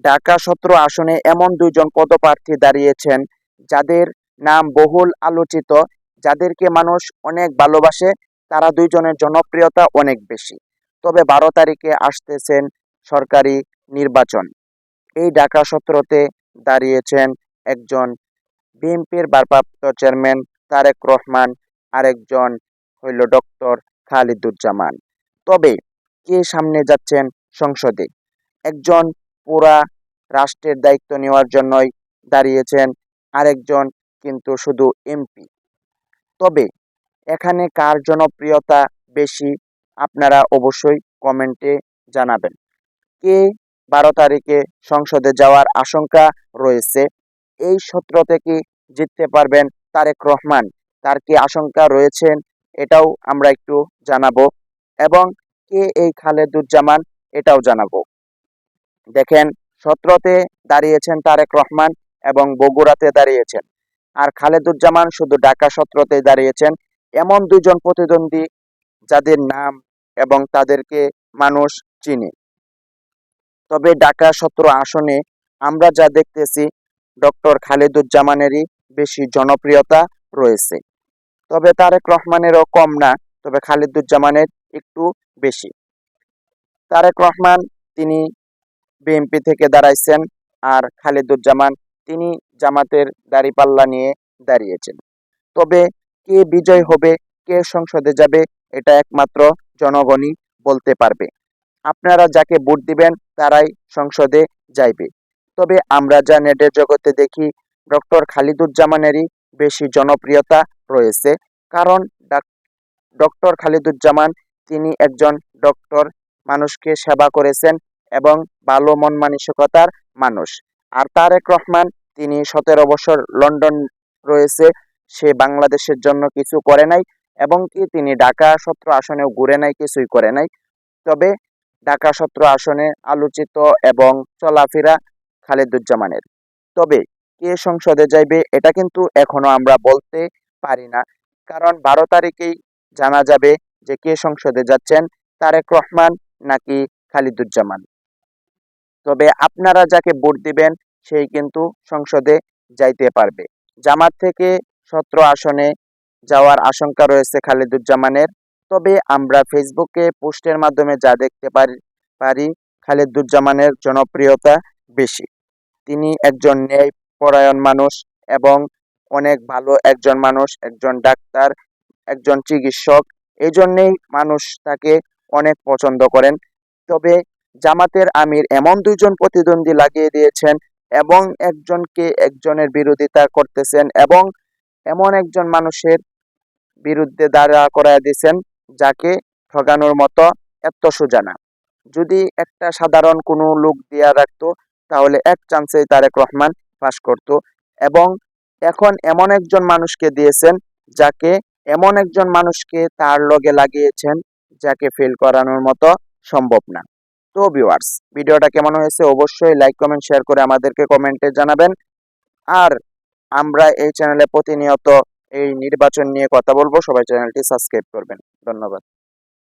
ঢাকা ১৭ আসনে এমন দুইজন পদপ্রার্থী দাঁড়িয়েছেন যাদের নাম বহুল আলোচিত, যাদেরকে মানুষ অনেক ভালোবাসে, তারা দুইজনের জনপ্রিয়তা অনেক বেশি। তবে ১২ তারিখে আসতেছেন সরকারি নির্বাচন। এই ঢাকা ১৭তে দাঁড়িয়েছেন একজন বিএনপির ভারপ্রাপ্ত চেয়ারম্যান তারেক রহমান, আরেকজন হইল ডক্টর খালিদুজ্জামান। তবে কে সামনে যাচ্ছেন সংসদে? একজন পুরা রাষ্ট্রের দায়িত্ব নেওয়ার জন্যই দাঁড়িয়েছেন, আরেকজন কিন্তু শুধু এমপি। তবে এখানে কার জনপ্রিয়তা বেশি আপনারা অবশ্যই কমেন্টে জানাবেন। কে ১২ তারিখে সংসদে যাওয়ার আশঙ্কা রয়েছে? এই ১৭ থেকে জিততে পারবেন তারেক রহমান, তার কি আশঙ্কা রয়েছেন? এটাও আমরা একটু জানাবো। এবং কে এই খালেদুজ্জামান, এটাও জানাবো। দেখেন, ১৭তে দাঁড়িয়েছেন তারেক রহমান এবং বগুড়াতে দাঁড়িয়েছেন, আর খালেদুজ্জামান শুধু ঢাকা ১৭তেই দাঁড়িয়েছেন। এমন দুজন প্রতিদ্বন্দ্বী যাদের নাম এবং তাদেরকে মানুষ চিনে। তবে ঢাকা ১৭ আসনে আমরা যা দেখতেছি, ডক্টর খালেদুজ্জামানেরই বেশি জনপ্রিয়তা রয়েছে। তবে তারেক রহমানেরও কম না, তবে খালেদুজ্জামানের একটু বেশি। তারেক রহমান তিনি বিএনপি থেকে দাঁড়াইছেন, আর খালেদুজ্জামান তিনি জামাতের দাঁড়িপাল্লা নিয়ে দাঁড়িয়েছেন। তবে কে বিজয় হবে, কে সংসদে যাবে, এটা একমাত্র জনগণই বলতে পারবে। আপনারা যাকে ভোট দিবেন তারাই সংসদে যাইবে। তবে আমরা যা নেটের জগতে দেখি, ডক্টর খালিদুজ্জামানেরই বেশি জনপ্রিয়তা রয়েছে। কারণ ডক্টর খালিদুজ্জামান তিনি একজন ডক্টর, মানুষকে সেবা করেছেন এবং ভালো মন মানসিকতার মানুষ। আর তারেক রহমান তিনি ১৭ বছর লন্ডন রয়েছে, সে বাংলাদেশের জন্য কিছু করে নাই, এবং কি তিনি ঢাকা ১৭ আসনেও ঘুরে নাই, কিছুই করে নাই। তবে ঢাকা ১৭ আসনে আলোচিত এবং চলাফেরা খালেদুজ্জামানের। তবে কে সংসদে যাইবে এটা কিন্তু এখনো আমরা বলতে পারি না, কারণ ১২ তারিখেই জানা যাবে যে কে সংসদে যাচ্ছেন, তারেক রহমান নাকি খালিদুজ্জামান। তবে আপনারা যাকে ভোট দিবেন সেই কিন্তু সংসদে যাইতে পারবে। জামাত থেকে ১৭ আসনে যাওয়ার আশঙ্কা রয়েছে খালিদুজ্জামানের। তবে আমরা ফেসবুকে পোস্টের মাধ্যমে যা দেখতে পারি খালিদুজ্জামানের জনপ্রিয়তা বেশি। তিনি একজন ন্যায়পরায়ণ মানুষ এবং অনেক ভালো একজন মানুষ, একজন ডাক্তার, একজন চিকিৎসক। এই জন্যেই মানুষ তাকে অনেক পছন্দ করেন। তবে জামাতের আমির এমন দুইজন প্রতিদ্বন্দ্বী লাগিয়ে দিয়েছেন এবং একজনের বিরোধিতা করতেছেন, এবং এমন একজন মানুষের বিরুদ্ধে দাঁড়া করায় দিয়েছেন যাকে ঠগানোর মতো এত সোজা না। যদি একটা সাধারণ কোনো লোক দিয়া রাখতো তাহলে এক চান্সেই তারেক রহমান পাস করত। এবং এখন এমন একজন মানুষকে দিয়েছেন, এমন একজন মানুষকে তার লগে লাগিয়েছেন যাকে ফেল করানোর মতো সম্ভব না। তো ভিউয়ার্স, ভিডিওটা কেমন হয়েছে অবশ্যই লাইক কমেন্ট শেয়ার করে আমাদেরকে কমেন্টে জানাবেন। আর আমরা এই চ্যানেলে প্রতিনিয়ত এই নির্বাচন নিয়ে কথা বলবো, সবাই চ্যানেলটি সাবস্ক্রাইব করবেন। ধন্যবাদ।